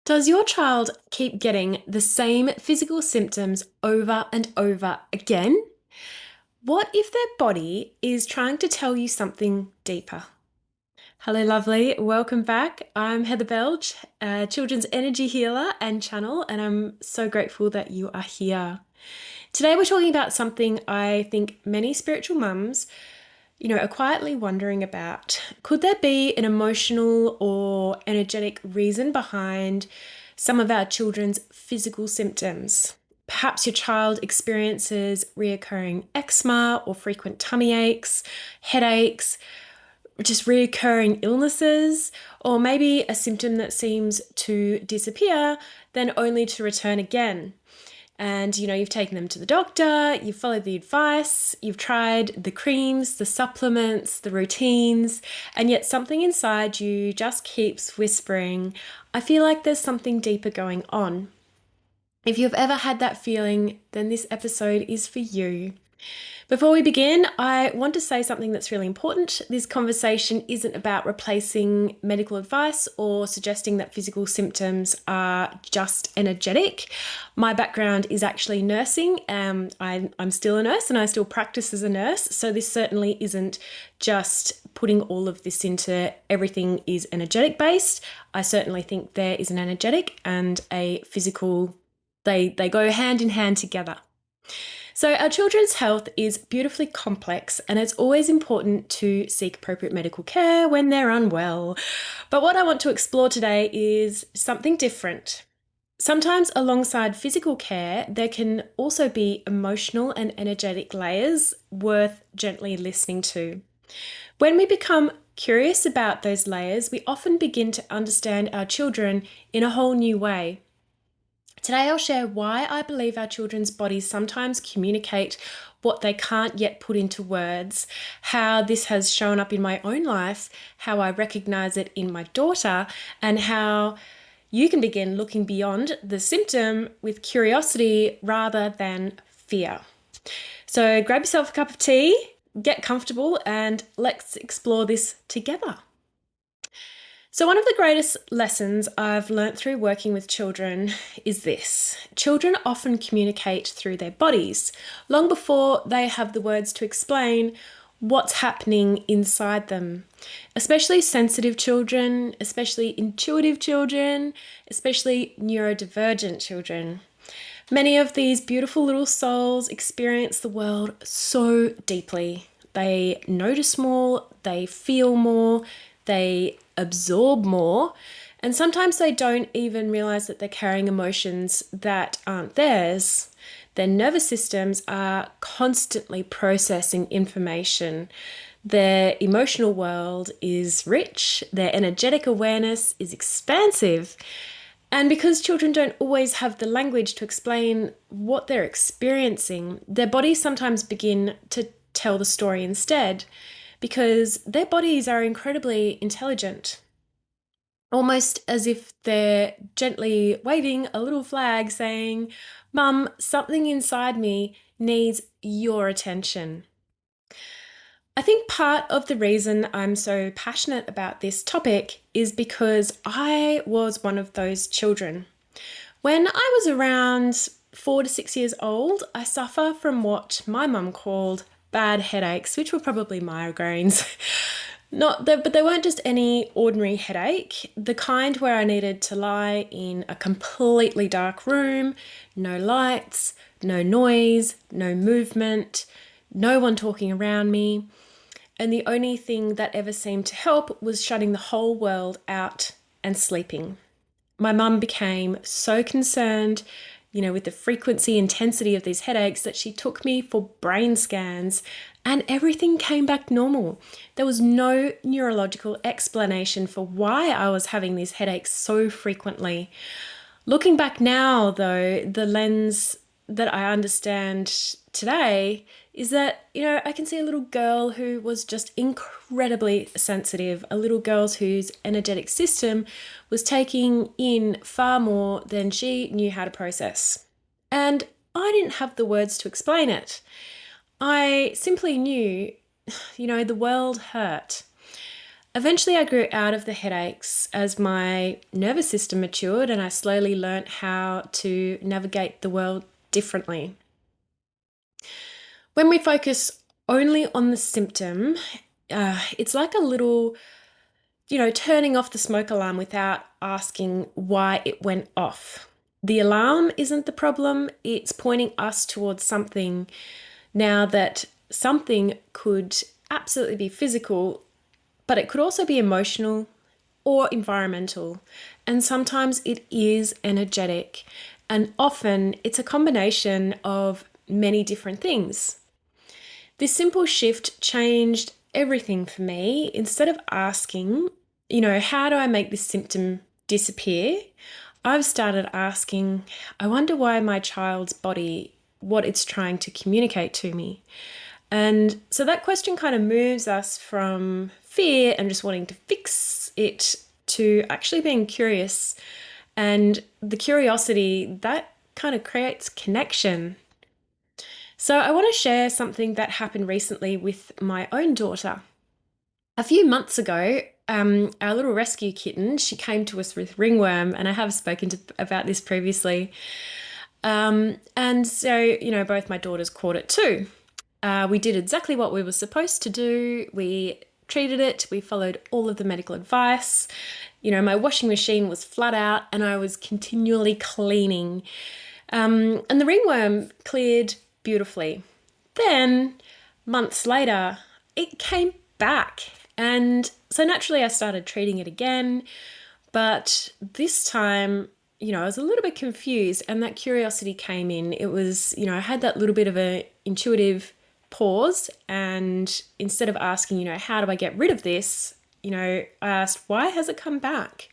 Does your child keep getting the same physical symptoms over and over again? What if their body is trying to tell you something deeper? Hello, lovely. Welcome back. I'm Heather Belge, a children's energy healer and channel, and I'm so grateful that you are here. Today, we're talking about something I think many spiritual mums are quietly wondering about. Could there be an emotional or energetic reason behind some of our children's physical symptoms? Perhaps your child experiences reoccurring eczema or frequent tummy aches, headaches, just reoccurring illnesses, or maybe a symptom that seems to disappear, then only to return again. And, you've taken them to the doctor, you've followed the advice, you've tried the creams, the supplements, the routines, and yet something inside you just keeps whispering, I feel like there's something deeper going on. If you've ever had that feeling, then this episode is for you. Before we begin, I want to say something that's really important. This conversation isn't about replacing medical advice or suggesting that physical symptoms are just energetic. My background is actually nursing. I'm still a nurse and I still practice as a nurse. So this certainly isn't just putting all of this into everything is energetic based. I certainly think there is an energetic and a physical, they go hand in hand together. So our children's health is beautifully complex and it's always important to seek appropriate medical care when they're unwell. But what I want to explore today is something different. Sometimes alongside physical care, there can also be emotional and energetic layers worth gently listening to. When we become curious about those layers, we often begin to understand our children in a whole new way. Today I'll share why I believe our children's bodies sometimes communicate what they can't yet put into words, how this has shown up in my own life, how I recognize it in my daughter, and how you can begin looking beyond the symptom with curiosity rather than fear. So grab yourself a cup of tea, get comfortable, and let's explore this together. So one of the greatest lessons I've learnt through working with children is this. Children often communicate through their bodies, long before they have the words to explain what's happening inside them. Especially sensitive children, especially intuitive children, especially neurodivergent children. Many of these beautiful little souls experience the world so deeply. They notice more, they feel more, they absorb more, and sometimes they don't even realize that they're carrying emotions that aren't theirs. Their nervous systems are constantly processing information. Their emotional world is rich, their energetic awareness is expansive, and because children don't always have the language to explain what they're experiencing, their bodies sometimes begin to tell the story instead, because their bodies are incredibly intelligent, almost as if they're gently waving a little flag saying, Mum, something inside me needs your attention. I think part of the reason I'm so passionate about this topic is because I was one of those children. When I was around 4 to 6 years old, I suffer from what my mum called bad headaches, which were probably migraines. But they weren't just any ordinary headache, the kind where I needed to lie in a completely dark room, no lights, no noise, no movement, no one talking around me. And the only thing that ever seemed to help was shutting the whole world out and sleeping. My mum became so concerned with the frequency, intensity of these headaches that she took me for brain scans and everything came back normal. There was no neurological explanation for why I was having these headaches so frequently. Looking back now, though, the lens that I understand today is that, I can see a little girl who was just incredibly sensitive, a little girl whose energetic system was taking in far more than she knew how to process. And I didn't have the words to explain it. I simply knew, the world hurt. Eventually, I grew out of the headaches as my nervous system matured and I slowly learnt how to navigate the world differently. When we focus only on the symptom, it's like a little, turning off the smoke alarm without asking why it went off. The alarm isn't the problem, it's pointing us towards something. Now that something could absolutely be physical, but it could also be emotional or environmental. And sometimes it is energetic. And often it's a combination of many different things. This simple shift changed everything for me. Instead of asking, how do I make this symptom disappear? I've started asking, I wonder why my child's body, what it's trying to communicate to me. And so that question kind of moves us from fear and just wanting to fix it to actually being curious. And the curiosity, that kind of creates connection. So I want to share something that happened recently with my own daughter. A few months ago, our little rescue kitten, she came to us with ringworm, and I have spoken about this previously. And so, both my daughters caught it too. We did exactly what we were supposed to do. We treated it. We followed all of the medical advice. My washing machine was flat out and I was continually cleaning. And the ringworm cleared beautifully. Then, months later, it came back. And so naturally I started treating it again. But this time, I was a little bit confused and that curiosity came in. It was, I had that little bit of an intuitive pause, and instead of asking, how do I get rid of this, I asked, why has it come back?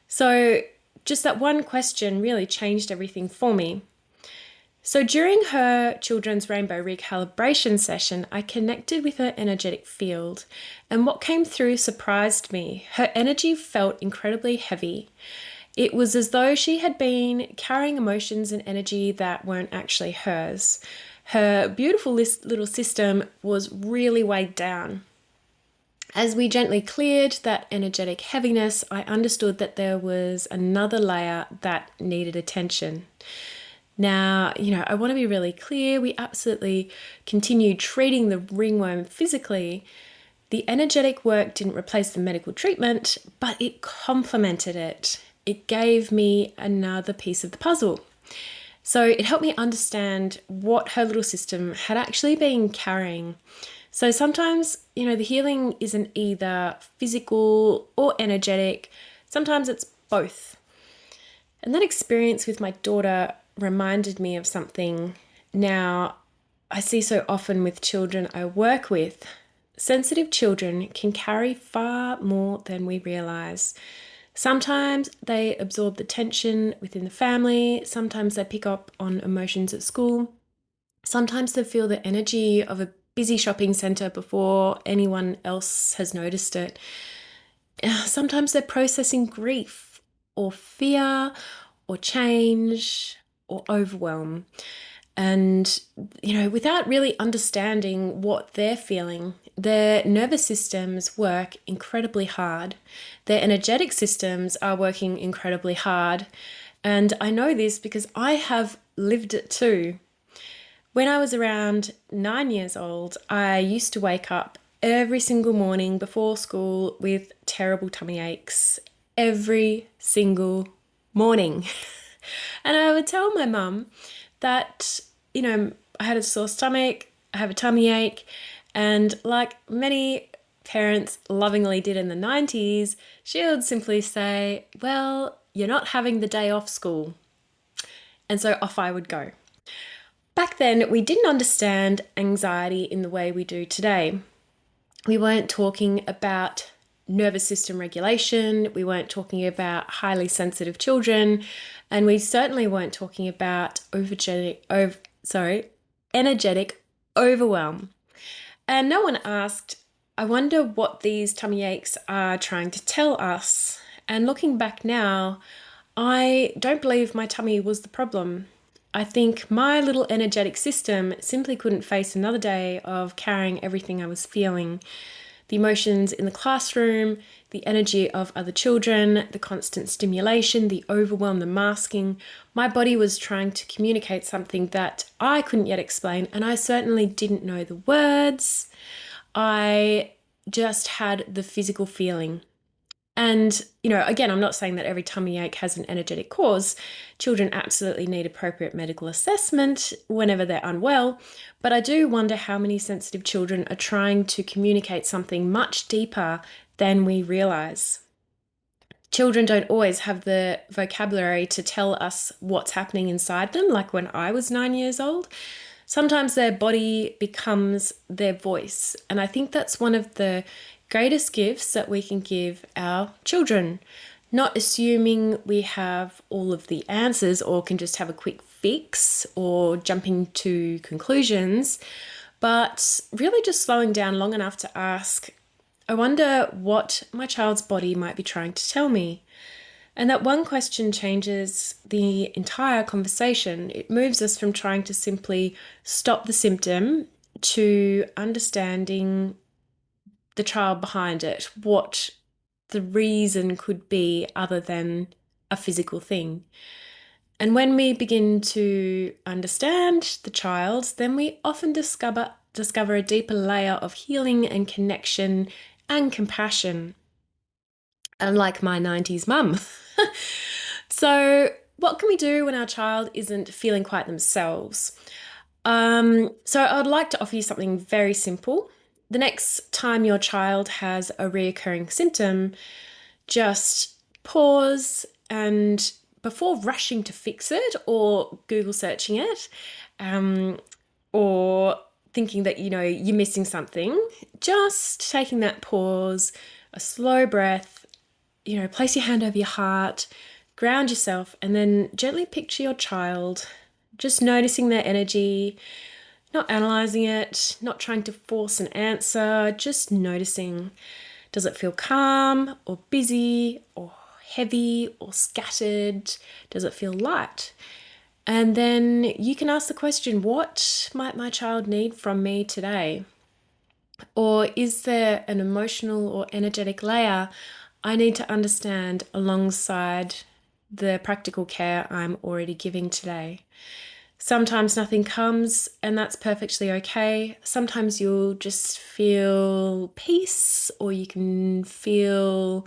So just that one question really changed everything for me. So during her children's rainbow recalibration session, I connected with her energetic field, and what came through surprised me. Her energy felt incredibly heavy. It was as though she had been carrying emotions and energy that weren't actually hers. Her beautiful little system was really weighed down. As we gently cleared that energetic heaviness, I understood that there was another layer that needed attention. Now, I want to be really clear. We absolutely continued treating the ringworm physically. The energetic work didn't replace the medical treatment, but it complemented it. It gave me another piece of the puzzle. So it helped me understand what her little system had actually been carrying. So sometimes, the healing isn't either physical or energetic. Sometimes it's both. And that experience with my daughter reminded me of something now I see so often with children I work with. Sensitive children can carry far more than we realize. Sometimes they absorb the tension within the family. Sometimes they pick up on emotions at school. Sometimes they feel the energy of a busy shopping centre before anyone else has noticed it. Sometimes they're processing grief or fear or change or overwhelm. And, without really understanding what they're feeling, their nervous systems work incredibly hard. Their energetic systems are working incredibly hard. And I know this because I have lived it too. When I was around 9 years old, I used to wake up every single morning before school with terrible tummy aches. Every single morning. And I would tell my mum that, I had a sore stomach, I have a tummy ache, and like many parents lovingly did in the 90s, she would simply say, well, you're not having the day off school. And so off I would go. Back then, we didn't understand anxiety in the way we do today. We weren't talking about nervous system regulation, we weren't talking about highly sensitive children, and we certainly weren't talking about energetic overwhelm. And no one asked, I wonder what these tummy aches are trying to tell us. And looking back now, I don't believe my tummy was the problem. I think my little energetic system simply couldn't face another day of carrying everything I was feeling. The emotions in the classroom, the energy of other children, the constant stimulation, the overwhelm, the masking. My body was trying to communicate something that I couldn't yet explain, and I certainly didn't know the words. I just had the physical feeling. And, again, I'm not saying that every tummy ache has an energetic cause. Children absolutely need appropriate medical assessment whenever they're unwell. But I do wonder how many sensitive children are trying to communicate something much deeper than we realize. Children don't always have the vocabulary to tell us what's happening inside them, like when I was 9 years old. Sometimes their body becomes their voice. And I think that's one of the greatest gifts that we can give our children. Not assuming we have all of the answers or can just have a quick fix or jumping to conclusions, but really just slowing down long enough to ask, I wonder what my child's body might be trying to tell me. And that one question changes the entire conversation. It moves us from trying to simply stop the symptom to understanding the child behind it, what the reason could be other than a physical thing. And when we begin to understand the child, then we often discover a deeper layer of healing and connection and compassion. Unlike my 90s mum. So, what can we do when our child isn't feeling quite themselves? So I'd like to offer you something very simple. The next time your child has a reoccurring symptom, just pause and before rushing to fix it or Google searching it, or thinking that, you're missing something, just taking that pause, a slow breath, place your hand over your heart, ground yourself, and then gently picture your child, just noticing their energy, not analyzing it, not trying to force an answer, just noticing. Does it feel calm or busy or heavy or scattered? Does it feel light? And then you can ask the question, what might my child need from me today? Or is there an emotional or energetic layer I need to understand alongside the practical care I'm already giving today? Sometimes nothing comes, and that's perfectly okay. Sometimes you'll just feel peace, or you can feel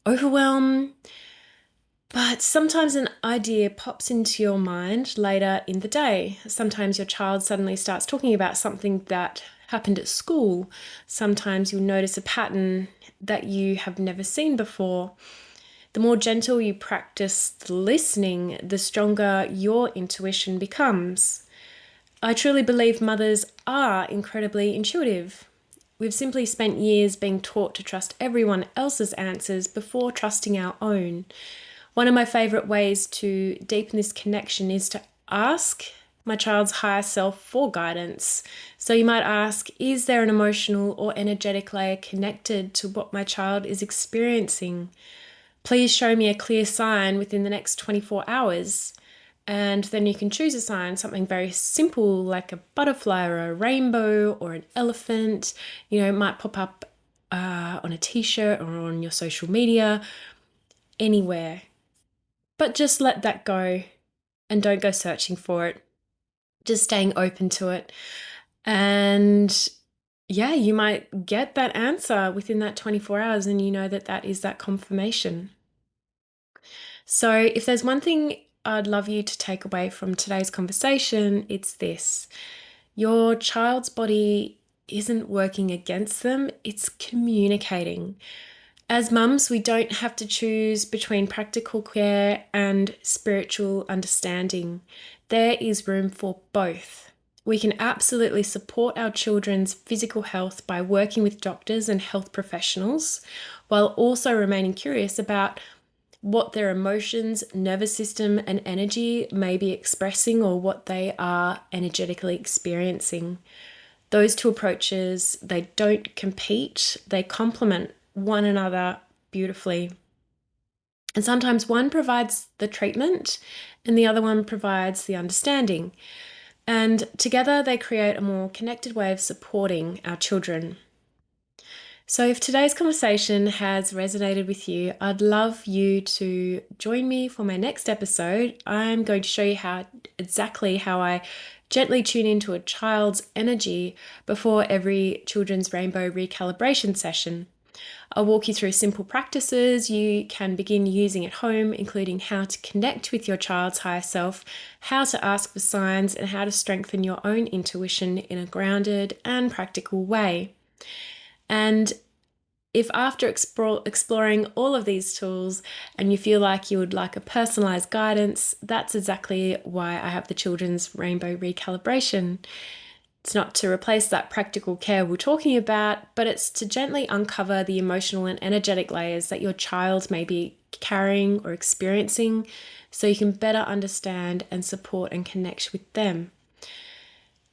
overwhelm. But sometimes an idea pops into your mind later in the day. Sometimes your child suddenly starts talking about something that happened at school. Sometimes you'll notice a pattern that you have never seen before. The more gentle you practice the listening, the stronger your intuition becomes. I truly believe mothers are incredibly intuitive. We've simply spent years being taught to trust everyone else's answers before trusting our own. One of my favourite ways to deepen this connection is to ask my child's higher self for guidance. So you might ask, is there an emotional or energetic layer connected to what my child is experiencing? Please show me a clear sign within the next 24 hours. And then you can choose a sign, something very simple like a butterfly or a rainbow or an elephant. It might pop up on a t-shirt or on your social media, anywhere. But just let that go and don't go searching for it. Just staying open to it. And yeah, you might get that answer within that 24 hours and you know that that is that confirmation. So if there's one thing I'd love you to take away from today's conversation, it's this. Your child's body isn't working against them, it's communicating. As mums, we don't have to choose between practical care and spiritual understanding. There is room for both. We can absolutely support our children's physical health by working with doctors and health professionals, while also remaining curious about what their emotions, nervous system, and energy may be expressing or what they are energetically experiencing. Those two approaches, they don't compete, they complement one another beautifully. And sometimes one provides the treatment and the other one provides the understanding. And together they create a more connected way of supporting our children. So, if today's conversation has resonated with you, I'd love you to join me for my next episode. I'm going to show you exactly how I gently tune into a child's energy before every children's rainbow recalibration session. I'll walk you through simple practices you can begin using at home, including how to connect with your child's higher self, how to ask for signs, and how to strengthen your own intuition in a grounded and practical way. And if after exploring all of these tools and you feel like you would like a personalized guidance, that's exactly why I have the Children's Rainbow Recalibration. It's not to replace that practical care we're talking about, but it's to gently uncover the emotional and energetic layers that your child may be carrying or experiencing so you can better understand and support and connect with them.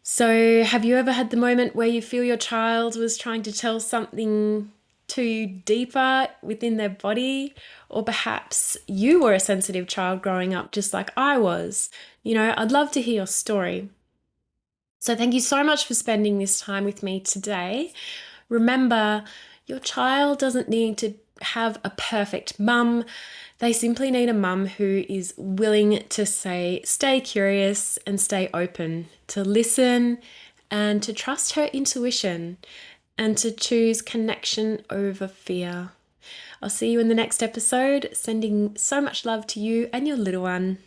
So, have you ever had the moment where you feel your child was trying to tell something to you deeper within their body? Or perhaps you were a sensitive child growing up just like I was. I'd love to hear your story. So, thank you so much for spending this time with me today. Remember, your child doesn't need to have a perfect mum. They simply need a mum who is willing to stay curious and stay open, to listen and to trust her intuition and to choose connection over fear. I'll see you in the next episode. Sending so much love to you and your little one.